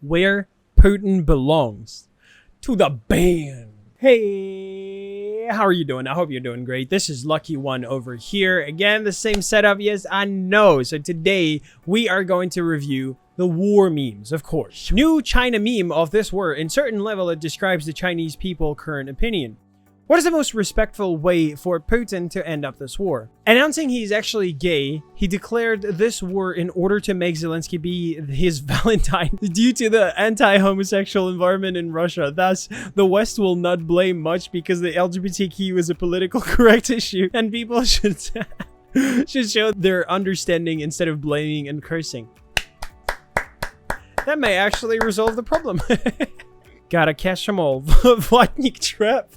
where Putin belongs. To the ban. Hey, how are you doing? I hope you're doing great. This is LuckyOne over here. Again, the same setup. Yes, I know. So today we are going to review the war memes, of course. New China meme of this war. In certain level, it describes the Chinese people's current opinion. What is the most respectful way for Putin to end up this war? Announcing he's actually gay, he declared this war in order to make Zelensky be his Valentine due to the anti-homosexual environment in Russia. Thus, the West will not blame much because the LGBTQ is a political correct issue and people should show their understanding instead of blaming and cursing. That may actually resolve the problem. Gotta catch them all. Vatnik trap.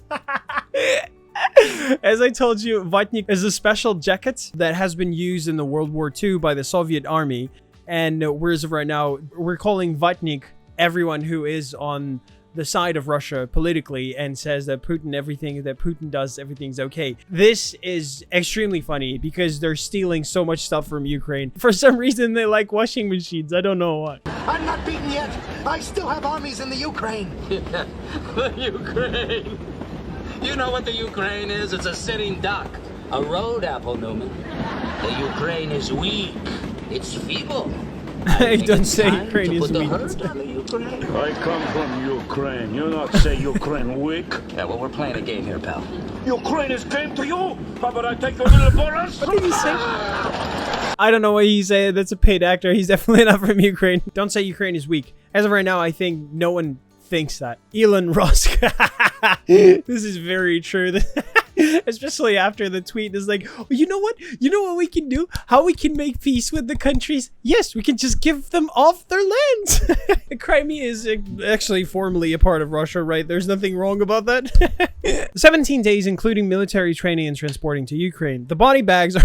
As I told you, Vatnik is a special jacket that has been used in the World War II by the Soviet army. And whereas right now, we're calling Vatnik everyone who is on the side of Russia politically and says that everything that Putin does, everything's okay. This is extremely funny because they're stealing so much stuff from Ukraine. For some reason, they like washing machines. I don't know why. I'm not beaten yet. I still have armies in the Ukraine. Yeah, the Ukraine. You know what the Ukraine is? It's a sitting duck. A road apple, Newman. The Ukraine is weak. It's feeble. I don't say Ukraine is weak. I come from Ukraine. You not say Ukraine weak? Yeah, well, we're playing a game here, pal. Ukraine is game to you? How about I take your little bonus? What did he say? I don't know what he said. That's a paid actor. He's definitely not from Ukraine. Don't say Ukraine is weak. As of right now, I think no one thinks that. Elon Musk. This is very true. Especially after the tweet is like, oh, you know what? You know what we can do? How we can make peace with the countries? Yes, we can just give them off their lands. Crimea is actually formally a part of Russia, right? There's nothing wrong about that. 17 days, including military training and transporting to Ukraine. The body bags are...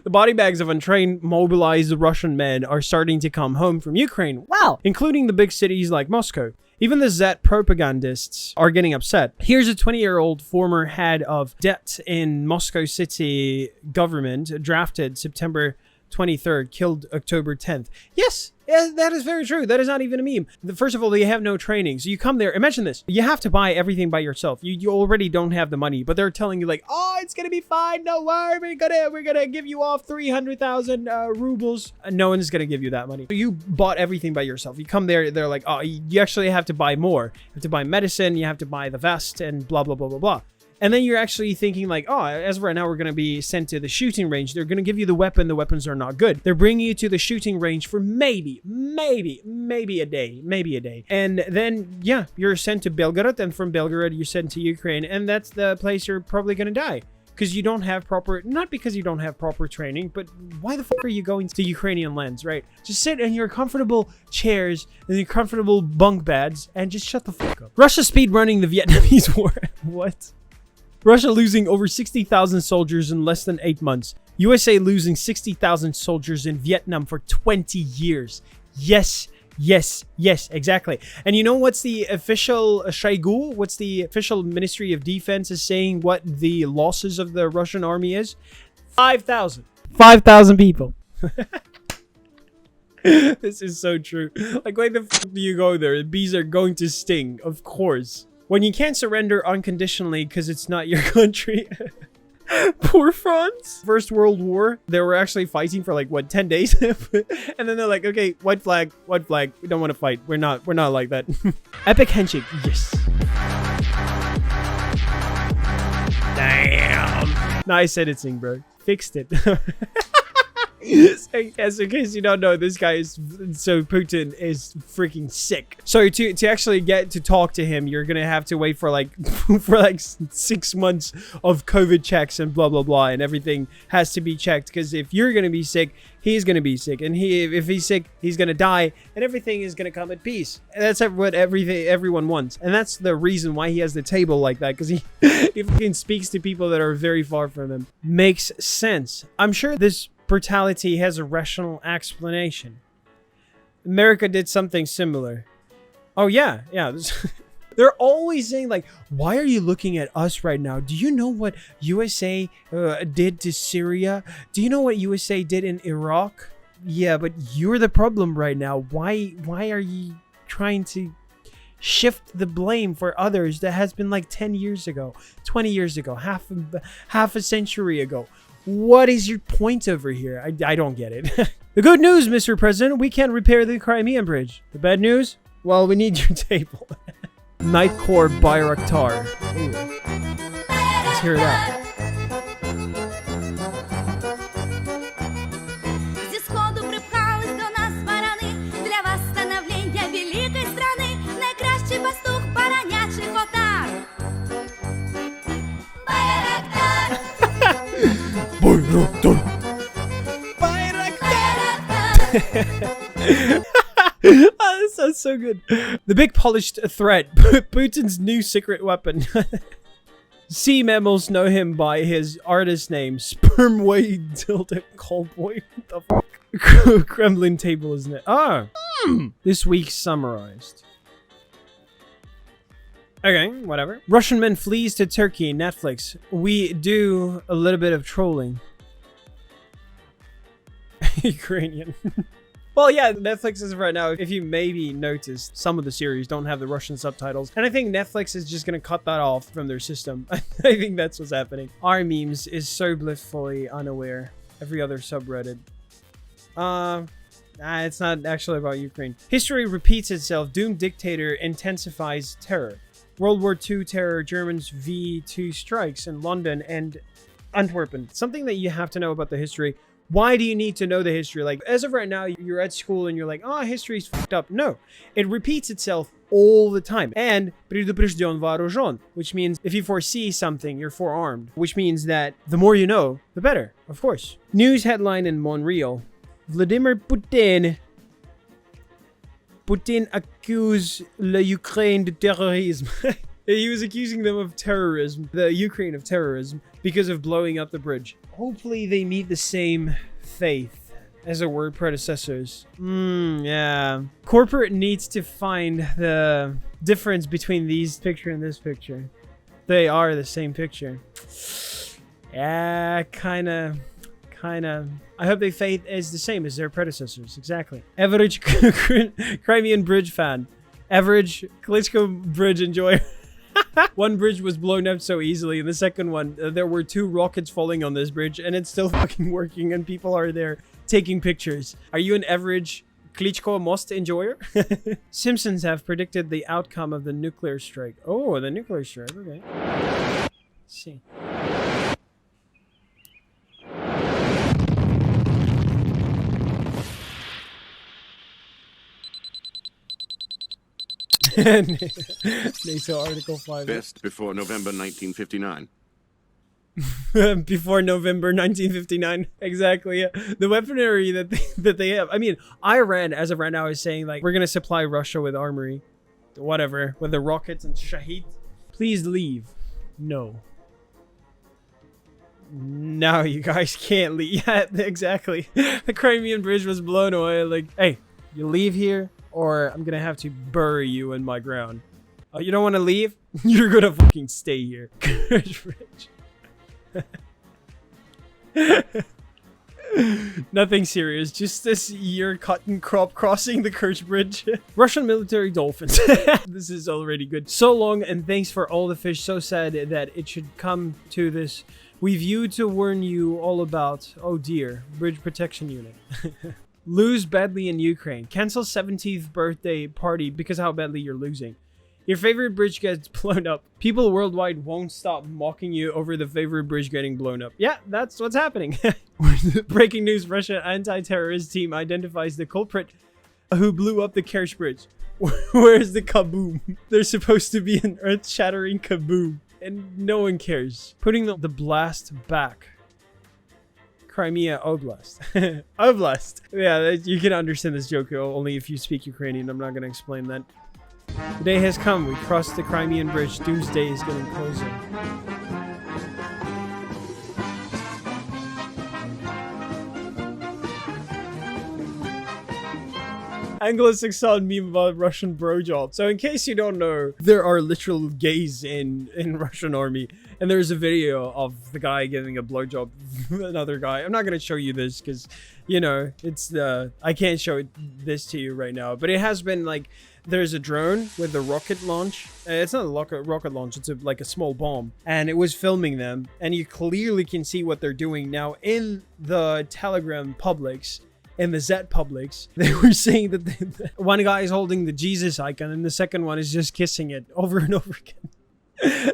The body bags of untrained, mobilized Russian men are starting to come home from Ukraine. Wow! Including the big cities like Moscow. Even the Zet propagandists are getting upset. Here's a 20-year-old former head of debt in Moscow city government, drafted September 23rd, killed October 10th. Yes, that is very true. That is not even a meme. First of all, they have no training. So you come there, imagine this. You have to buy everything by yourself. You already don't have the money, but they're telling you like, oh, it's gonna be fine. No worry, we're gonna give you off 300,000 rubles. No one's gonna give you that money. So you bought everything by yourself. You come there, they're like, oh, you actually have to buy more. You have to buy medicine, you have to buy the vest and blah, blah, blah, blah, blah. And then you're actually thinking like, oh, as of right now, we're going to be sent to the shooting range. They're going to give you the weapon. The weapons are not good. They're bringing you to the shooting range for maybe a day. And then, yeah, you're sent to Belgorod. And from Belgorod, you're sent to Ukraine. And that's the place you're probably going to die. Because you don't have not because you don't have proper training, but why the fuck are you going to Ukrainian lands, right? Just sit in your comfortable chairs and your comfortable bunk beds and just shut the fuck up. Russia speed running the Vietnamese war. What? Russia losing over 60,000 soldiers in less than 8 months. USA losing 60,000 soldiers in Vietnam for 20 years. Yes, exactly. And you know what's the official Shoigu? What's the official Ministry of Defense is saying what the losses of the Russian army is? 5,000. 5,000 people. This is so true. Like, why the fuck do you go there? Bees are going to sting, of course. When you can't surrender unconditionally because it's not your country. Poor France. First World War, they were actually fighting for like, what, 10 days? And then they're like, okay, white flag. We don't want to fight. We're not like that. Epic handshake. Yes. Damn. Nice editing, bro. Fixed it. Yes, in case you don't know, this guy is so Putin is freaking sick. So to actually get to talk to him, you're gonna have to wait for like 6 months of COVID checks and blah blah blah, and everything has to be checked because if you're gonna be sick, he's gonna be sick, and if he's sick, he's gonna die, and everything is gonna come at peace. And that's what everyone wants, and that's the reason why he has the table like that, because he fucking speaks to people that are very far from him. Makes sense. I'm sure this brutality has a rational explanation. America did something similar. Oh yeah. They're always saying like, why are you looking at us right now? Do you know what USA did to Syria? Do you know what USA did in Iraq? Yeah, but you're the problem right now. Why are you trying to shift the blame for others that has been like 10 years ago, 20 years ago, half a century ago? What is your point over here? I don't get it. The good news, Mr. President, we can't repair the Crimean Bridge. The bad news? Well, we need your table. Night Corps Bayraktar. Ooh. Let's hear that. Oh, that sounds so good. The big polished threat. Putin's new secret weapon. Sea mammals know him by his artist name, Sperm Wade Tilda Coldboy. What the fuck? Kremlin table, isn't it? Ah. This week summarized. Okay, whatever. Russian man flees to Turkey, Netflix. We do a little bit of trolling. Ukrainian. Well, yeah, Netflix is right now. If you maybe noticed, some of the series don't have the Russian subtitles. And I think Netflix is just going to cut that off from their system. I think that's what's happening. Our memes is so blissfully unaware. Every other subreddit. It's not actually about Ukraine. History repeats itself. Doomed dictator intensifies terror. World War II terror, Germans V2 strikes in London and Antwerpen. Something that you have to know about the history. Why do you need to know the history? Like, as of right now, you're at school and you're like, oh, history's fucked up. No, it repeats itself all the time. And предупрежден вооружен, which means if you foresee something, you're forearmed, which means that the more you know, the better, of course. News headline in Montreal. Vladimir Putin accuse la Ukraine de terrorisme. He was accusing them of terrorism, the Ukraine of terrorism, because of blowing up the bridge. Hopefully they meet the same faith as their word predecessors. Yeah. Corporate needs to find the difference between these picture and this picture. They are the same picture. Yeah, kinda. I hope their faith is the same as their predecessors. Exactly. Average Crimean Bridge fan. Average Klitschko Bridge enjoyer. One bridge was blown up so easily, and the second one, there were 2 rockets falling on this bridge, and it's still fucking working, and people are there taking pictures. Are you an average Klitschko most enjoyer? Simpsons have predicted the outcome of the nuclear strike. Oh, the nuclear strike. Okay. Let's see. NATO Article 5. Best before November 1959. Before November 1959. Exactly, yeah. The weaponry that they have. I mean, Iran, as of right now, is saying, like, we're going to supply Russia with armory. Whatever. With the rockets and Shahid. Please leave. No. No, you guys can't leave. Yeah, exactly. The Crimean Bridge was blown away. Like, hey, you leave here, or I'm gonna have to bury you in my ground. Oh, you don't want to leave? You're gonna fucking stay here. Nothing serious, just this year cotton crop crossing the Kerch Bridge. Russian military dolphins. This is already good. So long, and thanks for all the fish. So sad that it should come to this. We view to warn you all about, oh dear, bridge protection unit. Lose badly in Ukraine. Cancel 17th birthday party because how badly you're losing. Your favorite bridge gets blown up. People worldwide won't stop mocking you over the favorite bridge getting blown up. Yeah, that's what's happening. Breaking news, Russia anti-terrorist team identifies the culprit who blew up the Kerch Bridge. Where's the kaboom? There's supposed to be an earth-shattering kaboom. And no one cares. Putting the blast back. Crimea Oblast. Oblast. Yeah, you can understand this joke only if you speak Ukrainian. I'm not going to explain that. The day has come. We crossed the Crimean Bridge. Doomsday is getting closer. Anglo-Saxon meme about Russian bro job. So in case you don't know, there are literal gays in Russian army. And there's a video of the guy giving a blowjob with another guy. I'm not going to show you this because, you know, it's I can't show this to you right now. But it has been like, there's a drone with a rocket launch. It's not a rocket launch. It's like a small bomb. And it was filming them. And you clearly can see what they're doing. Now, in the Telegram publics, in the Z publics, they were saying that one guy is holding the Jesus icon and the second one is just kissing it over and over again.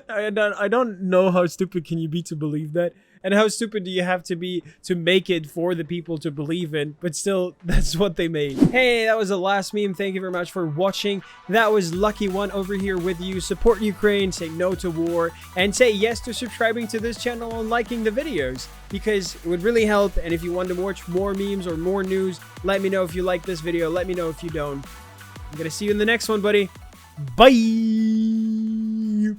I don't know how stupid can you be to believe that, and how stupid do you have to be to make it for the people to believe in, but still, that's what they made. Hey, that was the last meme. Thank you very much for watching. That was LuckyOne over here with you. Support Ukraine, say no to war, and say yes to subscribing to this channel and liking the videos, because it would really help. And if you want to watch more memes or more news, let me know if you like this video. Let me know if you don't. I'm gonna see you in the next one, buddy. Bye!